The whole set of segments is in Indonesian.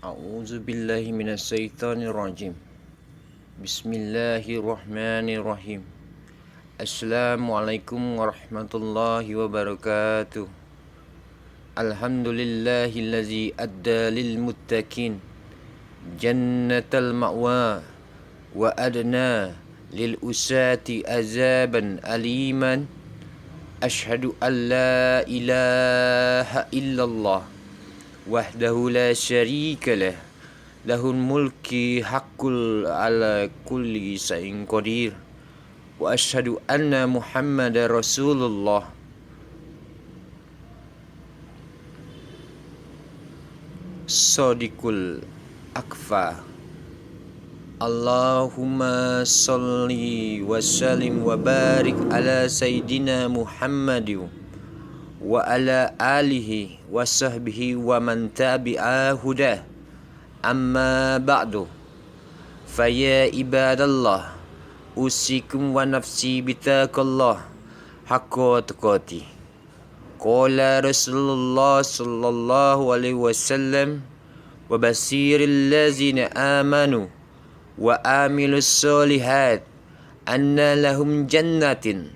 A'udzu billahi minasyaitonir rajim. Bismillahirrahmanirrahim. Assalamualaikum warahmatullahi wabarakatuh. Alhamdulillahillazi adda lil muttaqin jannatal ma'wa wa adna lil usati azaban aliman. Ashhadu an la ilaha illallah wahdahu la syarika lah, lahul mulki haqqul ala kulli syai'in qadir, wa ashhadu anna muhammadar rasulullah. Sadiqul akfa. Allahumma salli wa sallim wa barik ala sayyidina Muhammadin wa ala alihi wa sahbihi wa man tabi'a hudah. Amma ba'du. Faya ibadallah, usikum wa nafsi bitaqallah haqqa tuqati. Qala Rasulullah sallallahu alaihi wasallam, wa basiril ladzina amanu wa amilus solihat anna lahum jannatin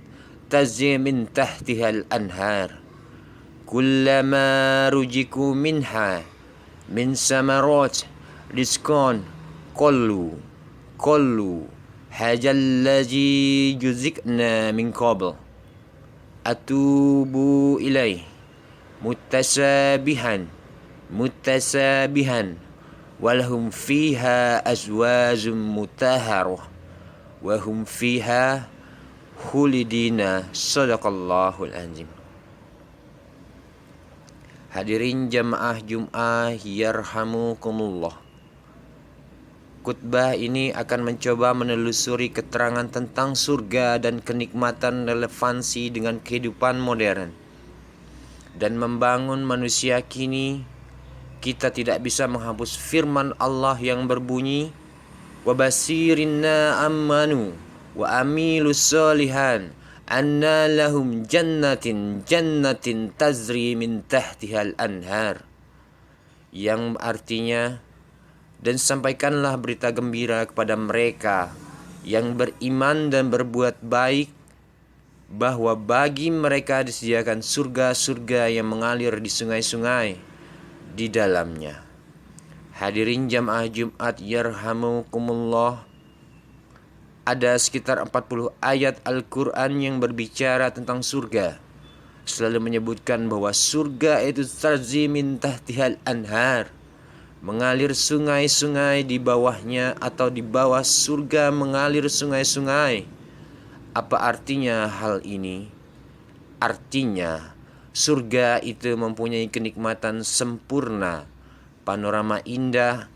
tajri min tahtihal anhar kullama rujiku minha min samarat rizqan qalu hajal ladzi juzikna min qabl atubu ilaih mutasabihan walhum fiha azwajum mutahharah wa hum fiha khulidina. Sadaqallahul azim. Hadirin jamaah Jum'ah yarhamukumullah. Khutbah ini akan mencoba menelusuri keterangan tentang surga dan kenikmatan relevansi dengan kehidupan modern dan membangun manusia kini. Kita tidak bisa menghapus firman Allah yang berbunyi, wa basirinna amanu wa amilus solihan anna lahum jannatin tajri min tahtihal anhar, yang artinya, dan sampaikanlah berita gembira kepada mereka yang beriman dan berbuat baik, bahwa bagi mereka disediakan surga-surga yang mengalir di sungai-sungai di dalamnya. Hadirin jamaah Jumat yarhamukumullah, ada sekitar 40 ayat Al-Quran yang berbicara tentang surga, selalu menyebutkan bahwa surga itu tajri min tahtihal anhar, mengalir sungai-sungai di bawahnya, atau di bawah surga mengalir sungai-sungai. Apa artinya hal ini? Artinya surga itu mempunyai kenikmatan sempurna, panorama indah,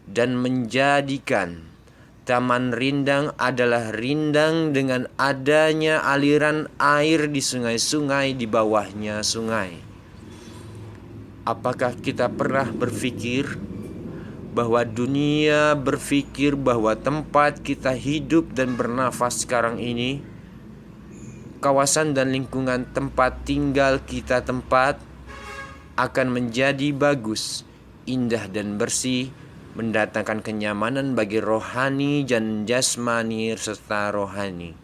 dan menjadikan Taman Rindang adalah rindang dengan adanya aliran air di sungai-sungai di bawahnya sungai. Apakah kita pernah berpikir bahwa dunia berpikir bahwa tempat kita hidup dan bernafas sekarang ini, kawasan dan lingkungan tempat tinggal kita akan menjadi bagus, indah dan bersih, mendatangkan kenyamanan bagi rohani dan jasmani serta rohani.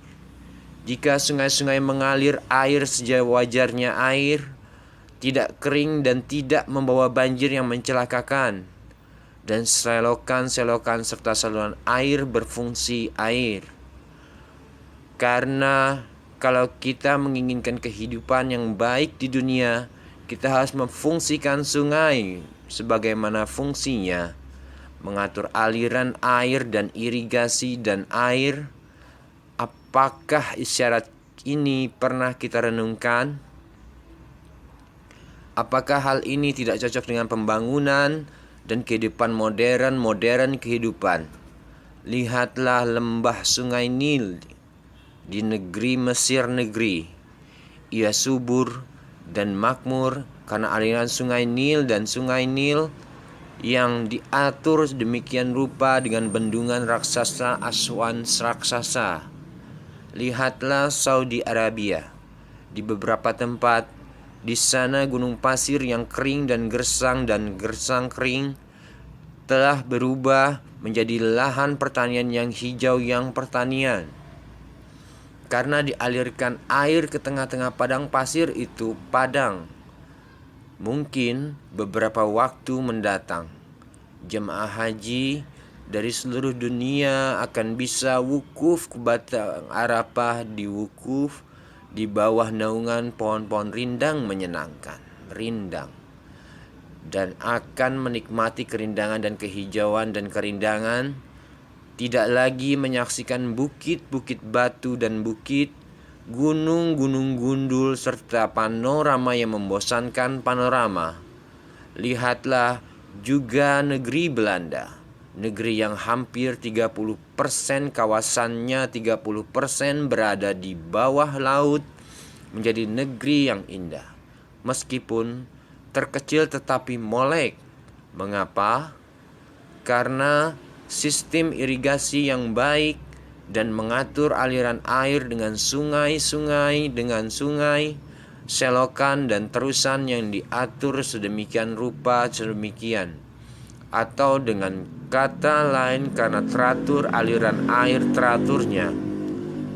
Jika sungai-sungai mengalir air sewajarnya air, tidak kering dan tidak membawa banjir yang mencelakakan, dan selokan-selokan serta saluran air berfungsi air. Karena kalau kita menginginkan kehidupan yang baik di dunia, kita harus memfungsikan sungai sebagaimana fungsinya, mengatur aliran air dan irigasi dan air. Apakah isyarat ini pernah kita renungkan? Apakah hal ini tidak cocok dengan pembangunan dan kehidupan modern kehidupan? Lihatlah lembah sungai Nil di negeri Mesir negeri. Ia subur dan makmur karena aliran sungai Nil dan sungai Nil yang diatur demikian rupa dengan bendungan raksasa Aswan raksasa. Lihatlah Saudi Arabia. Di beberapa tempat di sana gunung pasir yang kering dan gersang kering telah berubah menjadi lahan pertanian yang hijau yang pertanian. Karena dialirkan air ke tengah-tengah padang pasir itu padang. Mungkin beberapa waktu mendatang, jemaah haji dari seluruh dunia akan bisa wukuf ke Batang Arafah, di wukuf di bawah naungan pohon-pohon rindang menyenangkan, rindang, dan akan menikmati kerindangan dan kehijauan dan kerindangan, tidak lagi menyaksikan bukit-bukit batu dan bukit, gunung-gunung gundul, serta panorama yang membosankan panorama. Lihatlah juga negeri Belanda, negeri yang hampir 30% kawasannya, 30% berada di bawah laut, menjadi negeri yang indah. Meskipun terkecil tetapi molek. Mengapa? Karena sistem irigasi yang baik dan mengatur aliran air dengan sungai-sungai, selokan dan terusan yang diatur sedemikian rupa sedemikian. Atau dengan kata lain, karena teratur aliran air teraturnya.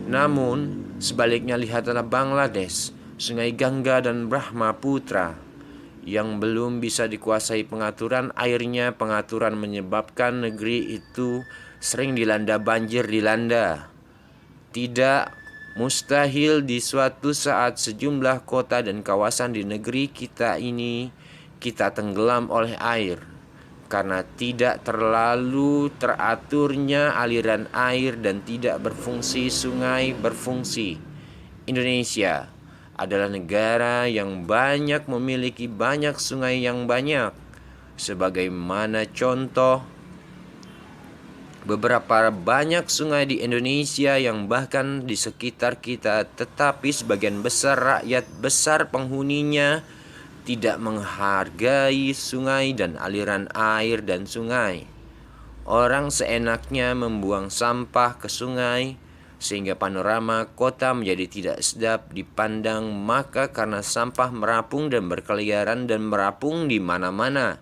Namun sebaliknya lihatlah Bangladesh, Sungai Gangga dan Brahmaputra yang belum bisa dikuasai pengaturan airnya. Pengaturan menyebabkan negeri itu sering dilanda banjir dilanda. Tidak mustahil di suatu saat sejumlah kota dan kawasan di negeri kita ini kita tenggelam oleh air karena tidak terlalu teraturnya aliran air dan tidak berfungsi sungai berfungsi. Indonesia adalah negara yang memiliki banyak sungai yang banyak. Sebagaimana contoh, beberapa banyak sungai di Indonesia yang bahkan di sekitar kita, tetapi sebagian besar rakyat besar penghuninya tidak menghargai sungai dan aliran air dan sungai. Orang seenaknya membuang sampah ke sungai, sehingga panorama kota menjadi tidak sedap dipandang. Maka karena sampah merapung dan berkeliaran dan merapung di mana-mana,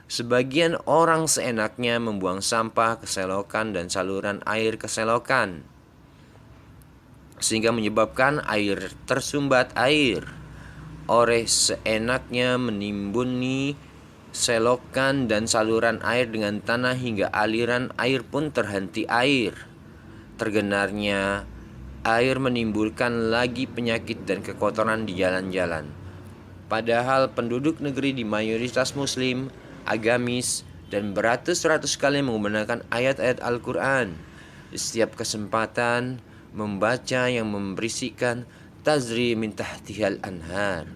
sebagian orang seenaknya membuang sampah ke selokan dan saluran air ke selokan, sehingga menyebabkan air tersumbat air. Oleh seenaknya menimbuni selokan dan saluran air dengan tanah hingga aliran air pun terhenti air. Tergenarnya air menimbulkan lagi penyakit dan kekotoran di jalan-jalan. Padahal penduduk negeri di mayoritas muslim, agamis, dan beratus-ratus kali menggunakan ayat-ayat Al-Quran. Di setiap kesempatan membaca yang memberisikan tazri min tahtihal anhar.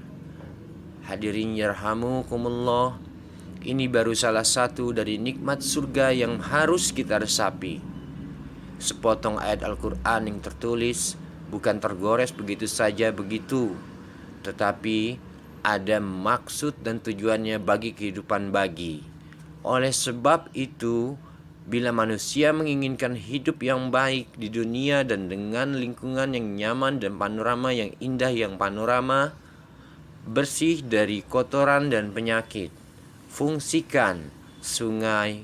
Hadirin yarhamukumullah, ini baru salah satu dari nikmat surga yang harus kita resapi. Sepotong ayat Al-Quran yang tertulis bukan tergores begitu saja begitu, tetapi ada maksud dan tujuannya bagi kehidupan bagi. Oleh sebab itu, bila manusia menginginkan hidup yang baik di dunia dan dengan lingkungan yang nyaman dan panorama yang indah, yang panorama bersih dari kotoran dan penyakit, fungsikan sungai,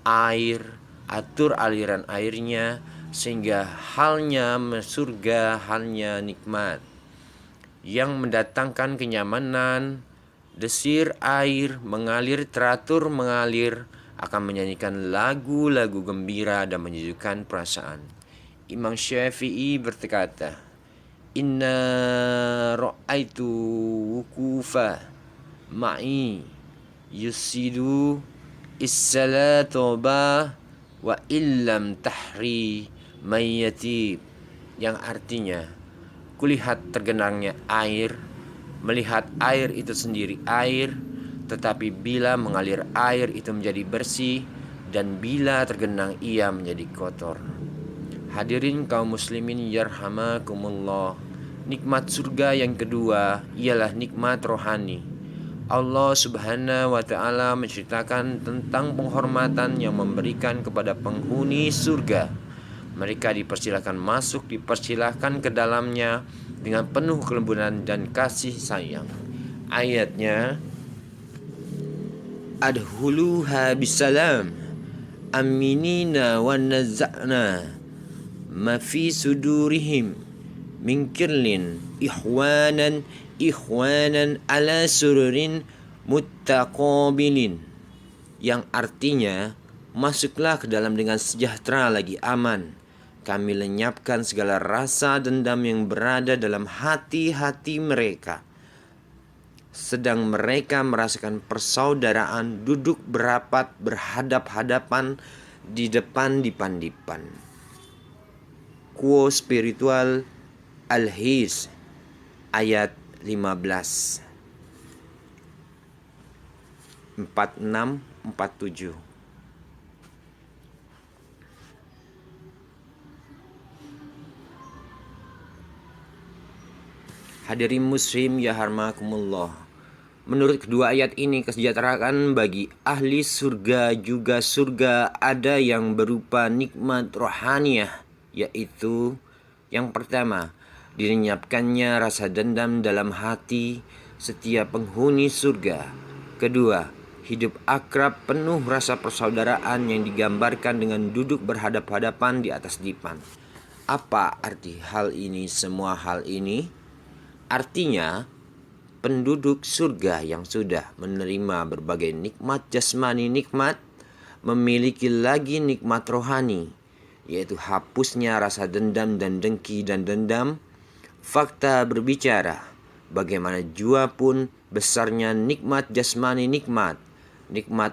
air, atur aliran airnya sehingga halnya surga, halnya nikmat yang mendatangkan kenyamanan. Desir air mengalir teratur mengalir akan menyanyikan lagu-lagu gembira dan menyejukkan perasaan. Imam Syafi'i berkata, "Inna ra'aitu wukufa ma'i yusidu is-salatu wa illam tahri mayyatib," yang artinya, kulihat tergenangnya air, melihat air itu sendiri air, tetapi bila mengalir air itu menjadi bersih, dan bila tergenang ia menjadi kotor. Hadirin kaum muslimin yarhamakumullah, nikmat surga yang kedua ialah nikmat rohani. Allah subhanahu wa ta'ala menceritakan tentang penghormatan yang memberikan kepada penghuni surga. Mereka dipersilahkan masuk, dipersilahkan ke dalamnya dengan penuh kelembunan dan kasih sayang. Ayatnya, adhuluha bisalam aminina wa naza'na ma fi sudurihim min kirlin ikhwanan ala sururin muttaqabilin, yang artinya masuklah ke dalam dengan sejahtera lagi aman. Kami lenyapkan segala rasa dendam yang berada dalam hati-hati mereka, sedang mereka merasakan persaudaraan duduk berapat berhadap-hadapan di depan dipan-dipan. Quo spiritual Al-His ayat 15 46-47. Hadirin muslim ya harmakumullah. Menurut kedua ayat ini, kesejahteraan bagi ahli surga juga surga ada yang berupa nikmat rohaniyah, yaitu yang pertama, dilenyapkannya rasa dendam dalam hati setiap penghuni surga. Kedua, hidup akrab penuh rasa persaudaraan yang digambarkan dengan duduk berhadap-hadapan di atas dipan. Apa arti hal ini? Semua hal ini artinya penduduk surga yang sudah menerima berbagai nikmat jasmani nikmat memiliki lagi nikmat rohani, yaitu hapusnya rasa dendam dan dengki dan dendam. Fakta berbicara, bagaimana jua pun besarnya nikmat jasmani nikmat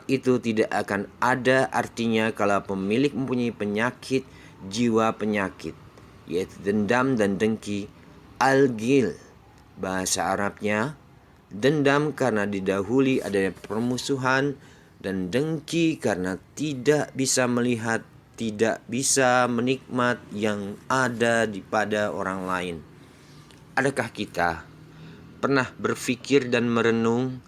itu tidak akan ada artinya kalau pemilik mempunyai penyakit jiwa penyakit, yaitu dendam dan dengki, al-ghil. Bahasa Arabnya dendam karena didahului adanya permusuhan, dan dengki karena tidak bisa melihat, tidak bisa menikmat yang ada di pada orang lain. Adakah kita pernah berpikir dan merenung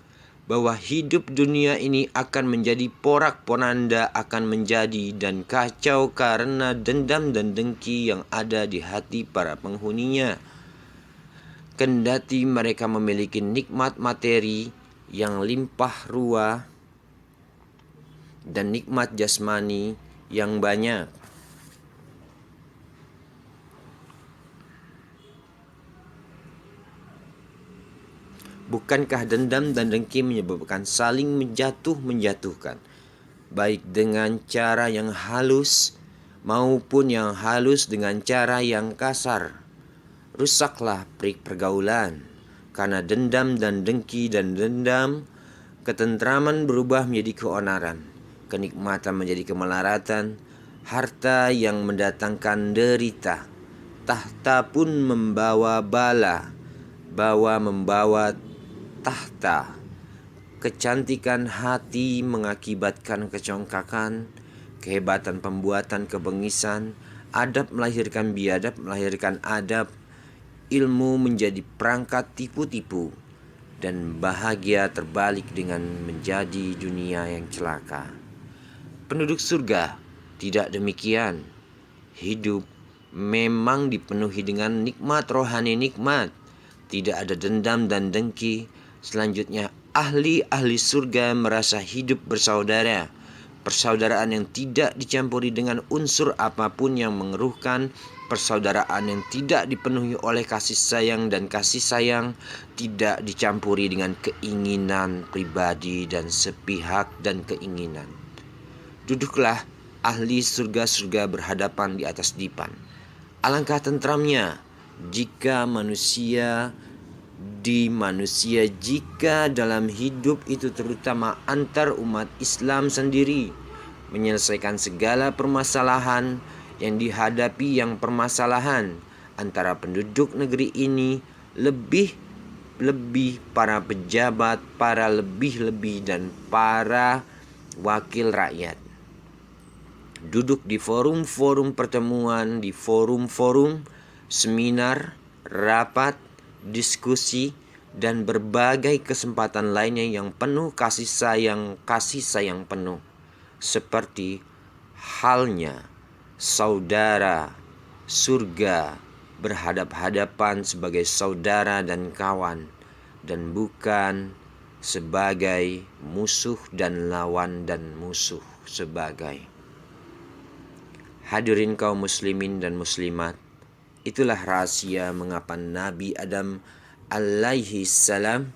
bahwa hidup dunia ini akan menjadi porak-poranda, akan menjadi dan kacau karena dendam dan dengki yang ada di hati para penghuninya? Kendati mereka memiliki nikmat materi yang limpah ruah dan nikmat jasmani yang banyak. Bukankah dendam dan dengki menyebabkan saling menjatuhkan, baik dengan cara yang halus maupun yang halus dengan cara yang kasar? Rusaklah pergaulan karena dendam dan dengki dan dendam. Ketentraman berubah menjadi keonaran, kenikmatan menjadi kemelaratan, harta yang mendatangkan derita, tahta pun membawa bala, membawa tahta. Kecantikan hati mengakibatkan kecongkakan, kehebatan pembuatan kebengisan, adab melahirkan biadab melahirkan adab, ilmu menjadi perangkat tipu-tipu, dan bahagia terbalik dengan menjadi dunia yang celaka. Penduduk surga tidak demikian. Hidup memang dipenuhi dengan nikmat rohani nikmat, tidak ada dendam dan dengki. Selanjutnya, ahli surga merasa hidup bersaudara, persaudaraan yang tidak dicampuri dengan unsur apapun yang mengeruhkan, persaudaraan yang tidak dipenuhi oleh kasih sayang, dan kasih sayang tidak dicampuri dengan keinginan pribadi dan sepihak dan keinginan. Duduklah ahli surga-surga berhadapan di atas dipan. Alangkah tentramnya jika manusia jika dalam hidup itu, terutama antar umat Islam sendiri, menyelesaikan segala permasalahan yang dihadapi, yang permasalahan antara penduduk negeri ini, lebih para pejabat, para lebih dan para wakil rakyat. Duduk di forum-forum pertemuan, di forum-forum seminar, rapat, diskusi, dan berbagai kesempatan lainnya yang penuh kasih sayang penuh. Seperti halnya saudara surga berhadap-hadapan sebagai saudara dan kawan, dan bukan sebagai musuh dan lawan dan musuh sebagai. Hadirin kaum muslimin dan muslimat, itulah rahasia mengapa Nabi Adam alaihi salam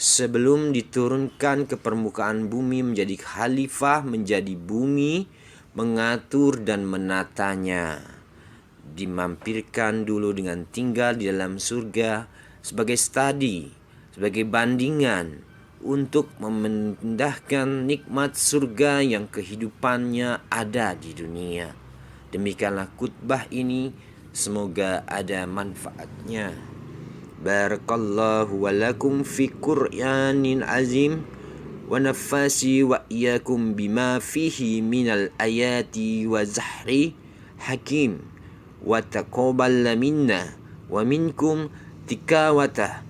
sebelum diturunkan ke permukaan bumi menjadi khalifah, menjadi bumi, mengatur dan menatanya, dimampirkan dulu dengan tinggal di dalam surga sebagai studi, sebagai bandingan untuk memindahkan nikmat surga yang kehidupannya ada di dunia. Demikianlah khutbah ini, semoga ada manfaatnya. Barakallahu walakum fi Qur'anin azim wa nafasi wa iyyakum bima fihi minal ayati wa zahri hakim wa taqabbal minna wa minkum tikawata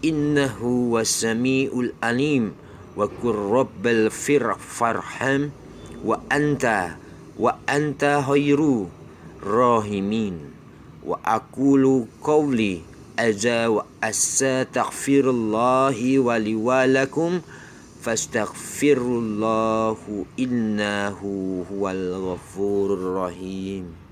innahu wasami'ul alim wa qur rabbal farham wa anta khairu rahimin wa aqulu qawli aza wa astaghfirullahi wa liwalakum fastaghfirullahu innahu huwal ghafurur rahim.